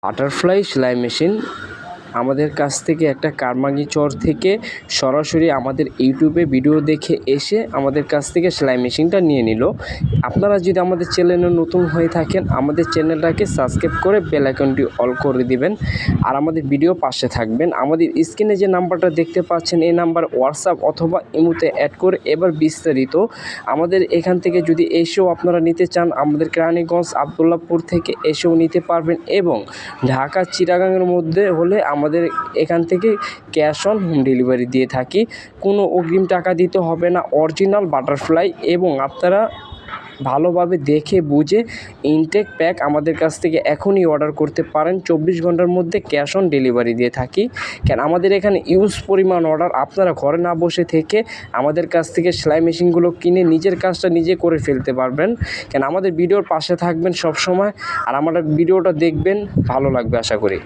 Butterfly সেলাই machine আমাদের কাছ থেকে একটা কারমাঙ্গিচর থেকে সরাসরি আমাদের ইউটিউবে ভিডিও দেখে এসে আমাদের কাছ থেকে সেলাই মেশিনটা নিয়ে নিল। আপনারা যদি আমাদের চ্যানেলে নতুন হয়ে থাকেন, আমাদের চ্যানেলটাকে সাবস্ক্রাইব করে বেল আইকনটি অল করে দিবেন আর আমাদের ভিডিও পাশে থাকবেন। আমাদের স্ক্রিনে যে নাম্বারটা দেখতে পাচ্ছেন এই নাম্বার হোয়াটসঅ্যাপ অথবা ইমোতে অ্যাড করে এবার বিস্তারিত আমাদের এখান থেকে যদি এসেও আপনারা নিতে চান, আমাদের কেরানীগঞ্জ আবদুল্লাপুর থেকে এসেও নিতে পারবেন এবং ঢাকা চিটাগাংয়ের মধ্যে হলে আমাদের এখান থেকে ক্যাশ অন হোম ডেলিভারি দিয়ে থাকি। কোনো অগ্রিম টাকা দিতে হবে না। অরিজিনাল বাটারফ্লাই এবং আপনারা ভালোভাবে দেখে বুঝে ইনটেক প্যাক আমাদের কাছ থেকে এখনই অর্ডার করতে পারেন। 24 ঘন্টার মধ্যে ক্যাশ অন ডেলিভারি দিয়ে থাকি। কেন আমাদের এখানে ইউজ পরিমাণ অর্ডার, আপনারা ঘরে না বসে থেকে আমাদের কাছ থেকে সেলাই মেশিনগুলো কিনে নিজের কাজটা নিজে করে ফেলতে পারবেন। কেন আমাদের ভিডিওর পাশে থাকবেন সব সময় আর আমাদের ভিডিওটা দেখবেন, ভালো লাগবে আশা করি।